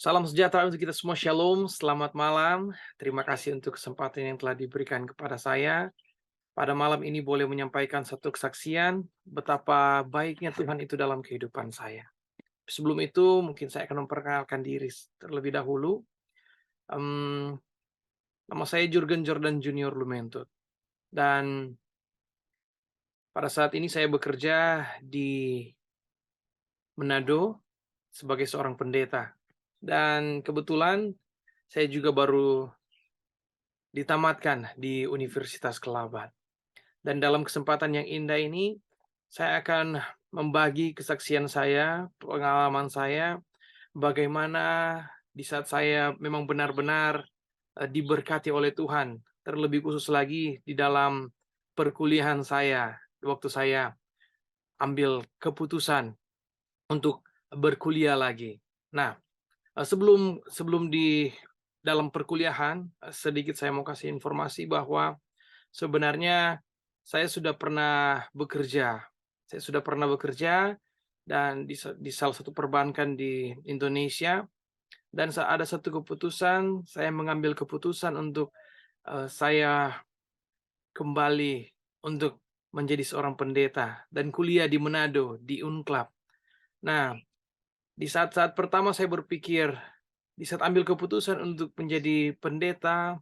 Salam sejahtera untuk kita semua, shalom, selamat malam. Terima kasih untuk kesempatan yang telah diberikan kepada saya. Pada malam ini boleh menyampaikan satu kesaksian betapa baiknya Tuhan itu dalam kehidupan saya. Sebelum itu mungkin saya akan memperkenalkan diri terlebih dahulu. Em, Nama saya Jurgen Jordan Junior Lumentu. Dan pada saat ini saya bekerja di Manado sebagai seorang pendeta. Dan kebetulan saya juga baru ditamatkan di Universitas Kelabat. Dan dalam kesempatan yang indah ini, saya akan membagi kesaksian saya, pengalaman saya, bagaimana di saat saya memang benar-benar diberkati oleh Tuhan. Terlebih khusus lagi di dalam perkuliahan saya, waktu saya ambil keputusan untuk berkuliah lagi. Nah, sebelum sebelum di dalam perkuliahan, sedikit saya mau kasih informasi bahwa sebenarnya saya sudah pernah bekerja. Saya sudah pernah bekerja dan di salah satu perbankan di Indonesia, dan ada satu keputusan, saya mengambil keputusan untuk, saya kembali untuk menjadi seorang pendeta dan kuliah di Manado, di Unclub. Nah, di saat-saat pertama saya berpikir, di saat ambil keputusan untuk menjadi pendeta,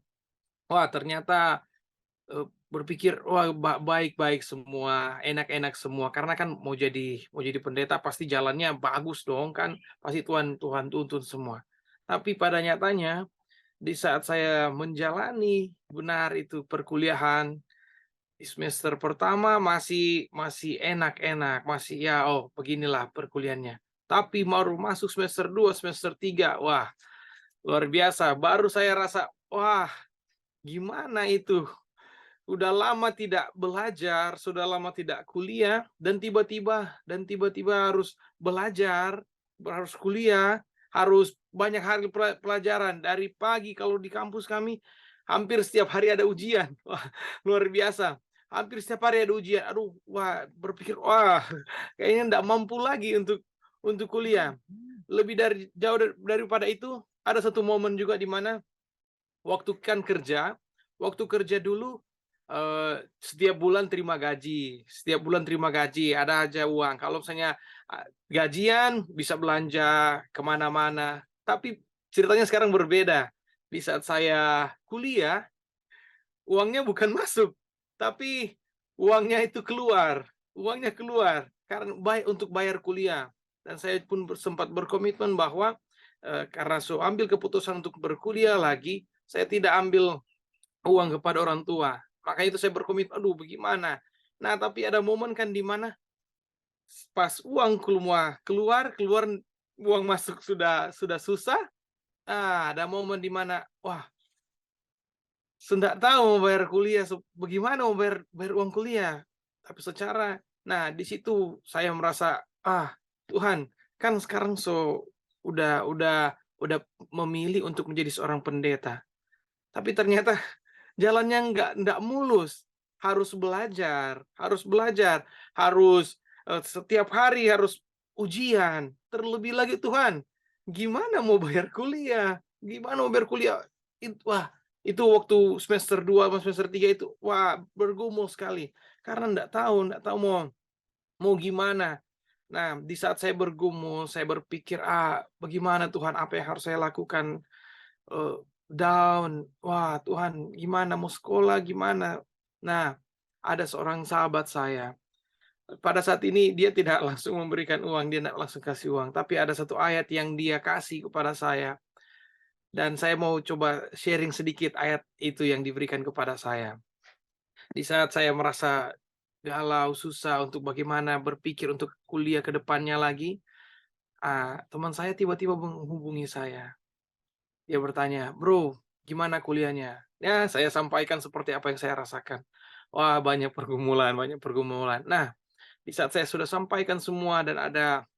wah ternyata berpikir, wah baik-baik semua, enak-enak semua, karena kan mau jadi pendeta pasti jalannya bagus dong kan, pasti Tuhan Tuhan tuntun semua. Tapi pada nyatanya, di saat saya menjalani benar itu perkuliahan, di semester pertama masih masih enak-enak, masih ya, oh beginilah perkuliahannya. Tapi baru masuk semester 2 semester 3 wah luar biasa, baru saya rasa, wah gimana itu, udah lama tidak belajar, sudah lama tidak kuliah, dan tiba-tiba harus belajar, harus kuliah, harus banyak hari pelajaran. Dari pagi kalau di kampus kami, hampir setiap hari ada ujian. Wah, luar biasa. Hampir setiap hari ada ujian. Aduh, wah, berpikir, wah, kayaknya nggak mampu lagi untuk kuliah. Lebih daripada itu, ada satu momen juga di mana waktu kerja dulu, setiap bulan terima gaji, ada aja uang. Kalau misalnya, gajian bisa belanja kemana-mana. Tapi ceritanya sekarang berbeda. Di saat saya kuliah, uangnya bukan masuk, tapi uangnya keluar, karena untuk bayar kuliah. Dan saya pun sempat berkomitmen bahwa, karena ambil keputusan untuk berkuliah lagi, saya tidak ambil uang kepada orang tua. Maka itu saya berkomitmen, aduh bagaimana. Nah, tapi ada momen kan di mana pas uang keluar, uang masuk sudah susah. Ada momen di mana, wah, nggak tahu mau bayar kuliah, bagaimana mau bayar bayar uang kuliah. Tapi nah di situ saya merasa, Tuhan, kan sekarang udah memilih untuk menjadi seorang pendeta. Tapi ternyata jalannya nggak mulus, harus, setiap hari harus ujian, terlebih lagi Tuhan, gimana mau bayar kuliah? Gimana mau bayar kuliah? Wah, itu waktu semester 2 sama semester 3 itu, wah bergumul sekali, karena nggak tahu mau mau gimana. Nah, di saat saya bergumul, saya berpikir, bagaimana Tuhan, apa yang harus saya lakukan? Eee, Down, wah Tuhan gimana mau sekolah gimana? Nah, ada seorang sahabat saya, pada saat ini dia tidak langsung memberikan uang, dia tidak langsung kasih uang, tapi ada satu ayat yang dia kasih kepada saya, dan saya mau coba sharing sedikit ayat itu yang diberikan kepada saya. Di saat saya merasa galau, susah untuk bagaimana berpikir untuk kuliah ke depannya lagi, teman saya tiba-tiba menghubungi saya. Dia bertanya, "Bro, gimana kuliahnya?" Ya, saya sampaikan seperti apa yang saya rasakan. Wah, banyak pergumulan, banyak pergumulan. Nah, di saat saya sudah sampaikan semua dan ada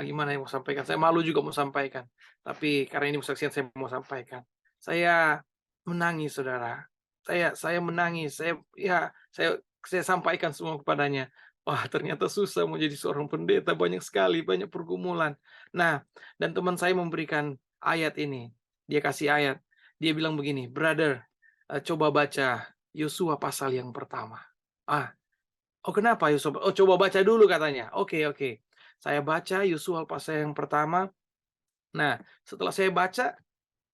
gimana yang mau sampaikan, saya malu juga mau sampaikan. Tapi karena ini kesaksian saya mau sampaikan. Saya menangis, Saudara. Saya menangis, saya sampaikan semua kepadanya. Wah, ternyata susah mau jadi seorang pendeta, banyak sekali, banyak pergumulan. Nah, dan teman saya memberikan ayat ini. Dia kasih ayat. Dia bilang begini, "Brother, coba baca Yosua pasal yang pertama." Ah, oh kenapa Yosua? Oh coba baca dulu katanya. Oke, oke. Saya baca Yosua pasal yang pertama. Nah, setelah saya baca,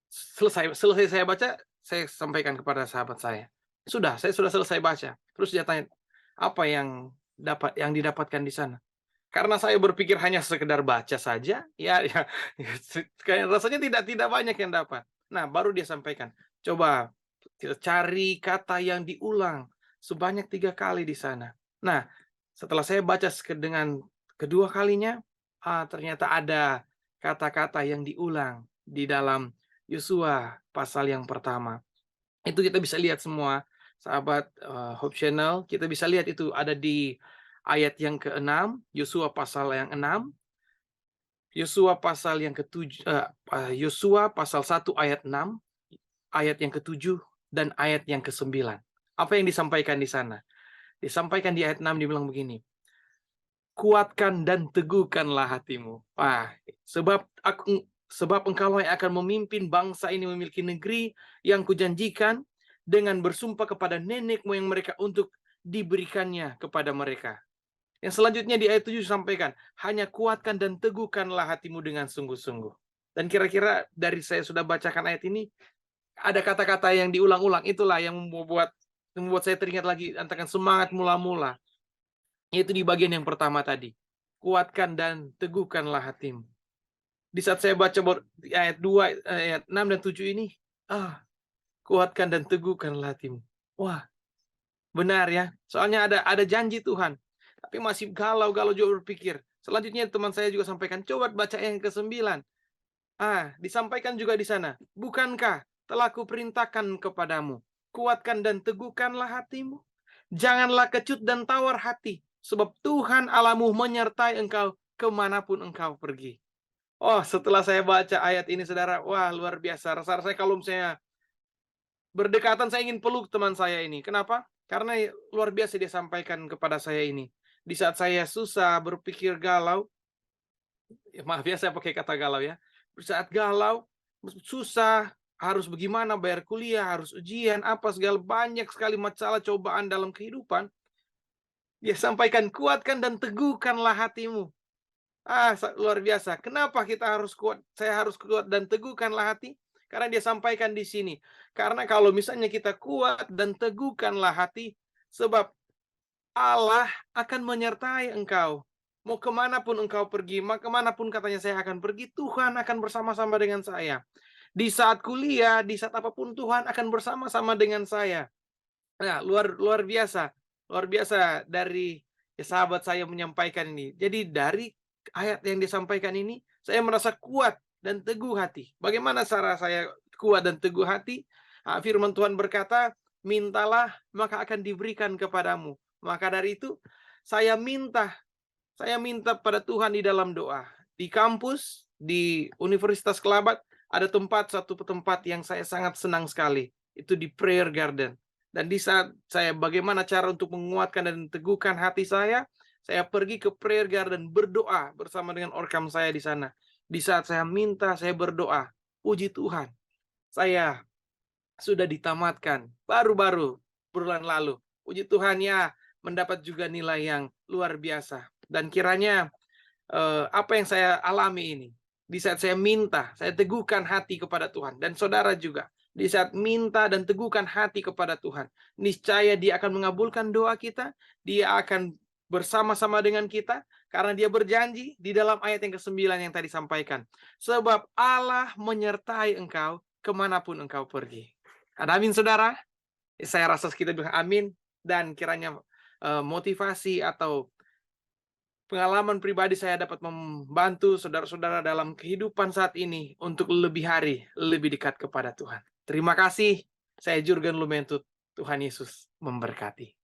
selesai selesai saya baca, saya sampaikan kepada sahabat saya. Saya sudah selesai baca. Terus dia tanya, "Apa yang didapatkan di sana?" Karena saya berpikir hanya sekedar baca saja, ya kayak rasanya tidak banyak yang dapat. Nah, baru dia sampaikan, "Coba kita cari kata yang diulang sebanyak 3 kali di sana." Nah, setelah saya baca dengan kedua kalinya, ternyata ada kata-kata yang diulang di dalam Yosua pasal yang pertama. Itu kita bisa lihat semua, sahabat, Hope Channel, kita bisa lihat itu ada di ayat yang ke-6, Yosua pasal yang 6, Yosua pasal yang Yosua pasal 1 ayat 6, ayat yang ke-7, dan ayat yang ke-9. Apa yang disampaikan di sana? Disampaikan di ayat 6 dibilang begini, "Kuatkan dan teguhkanlah hatimu." Sebab engkaulah yang akan memimpin bangsa ini memiliki negeri yang kujanjikan dengan bersumpah kepada nenek moyang mereka untuk diberikannya kepada mereka. Yang selanjutnya di ayat 7 sampaikan, "Hanya kuatkan dan teguhkanlah hatimu dengan sungguh-sungguh." Dan kira-kira dari saya sudah bacakan ayat ini, ada kata-kata yang diulang-ulang, itulah yang membuat saya teringat lagi tentang semangat mula-mula. Itu di bagian yang pertama tadi. Kuatkan dan teguhkanlah hatimu. Di saat saya baca di ayat 2, ayat 6 dan 7 ini, kuatkan dan teguhkanlah hatimu. Wah, benar ya. Soalnya ada janji Tuhan. Tapi masih galau-galau juga berpikir. Selanjutnya teman saya juga sampaikan, coba baca yang ke-9. Disampaikan juga di sana. "Bukankah telah kuperintahkan kepadamu, kuatkan dan teguhkanlah hatimu. Janganlah kecut dan tawar hati, sebab Tuhan Allahmu menyertai engkau kemanapun engkau pergi." Oh, setelah saya baca ayat ini, saudara, wah luar biasa. Rasa-rasanya kalau misalnya berdekatan, saya ingin peluk teman saya ini. Kenapa? Karena luar biasa dia sampaikan kepada saya ini. Di saat saya susah, berpikir galau, maaf ya saya pakai kata galau ya. Di saat galau, susah, harus bagaimana bayar kuliah, harus ujian, apa segala banyak sekali masalah cobaan dalam kehidupan. Dia sampaikan, "Kuatkan dan teguhkanlah hatimu." Luar biasa. Kenapa kita harus kuat? Saya harus kuat dan teguhkanlah hati. Karena dia sampaikan di sini. Karena kalau misalnya kita kuat dan teguhkanlah hati, sebab Allah akan menyertai engkau. Mau kemanapun engkau pergi, kemanapun katanya saya akan pergi, Tuhan akan bersama-sama dengan saya. Di saat kuliah, di saat apapun Tuhan akan bersama-sama dengan saya. Nah, luar biasa. Luar biasa dari sahabat saya menyampaikan ini. Jadi dari ayat yang disampaikan ini, saya merasa kuat dan teguh hati. Bagaimana cara saya kuat dan teguh hati? Firman Tuhan berkata, "Mintalah, maka akan diberikan kepadamu." Maka dari itu, saya minta pada Tuhan di dalam doa. Di kampus, di Universitas Kelabat, ada satu tempat yang saya sangat senang sekali. Itu di Prayer Garden. Dan di saat saya bagaimana cara untuk menguatkan dan teguhkan hati saya pergi ke Prayer Garden berdoa bersama dengan orkam saya di sana. Di saat saya minta, saya berdoa. Puji Tuhan, saya sudah ditamatkan baru-baru bulan lalu. Puji Tuhan ya, mendapat juga nilai yang luar biasa. Dan kiranya apa yang saya alami ini, di saat saya minta, saya teguhkan hati kepada Tuhan. Dan saudara juga, di saat minta dan teguhkan hati kepada Tuhan, niscaya Dia akan mengabulkan doa kita, Dia akan bersama-sama dengan kita, karena Dia berjanji di dalam ayat yang ke-9 yang tadi sampaikan. Sebab Allah menyertai engkau kemanapun engkau pergi. Amin, saudara. Saya rasa kita bilang amin, dan kiranya motivasi atau pengalaman pribadi saya dapat membantu saudara-saudara dalam kehidupan saat ini untuk lebih hari, lebih dekat kepada Tuhan. Terima kasih. Saya Jurgen Lumentut. Tuhan Yesus memberkati.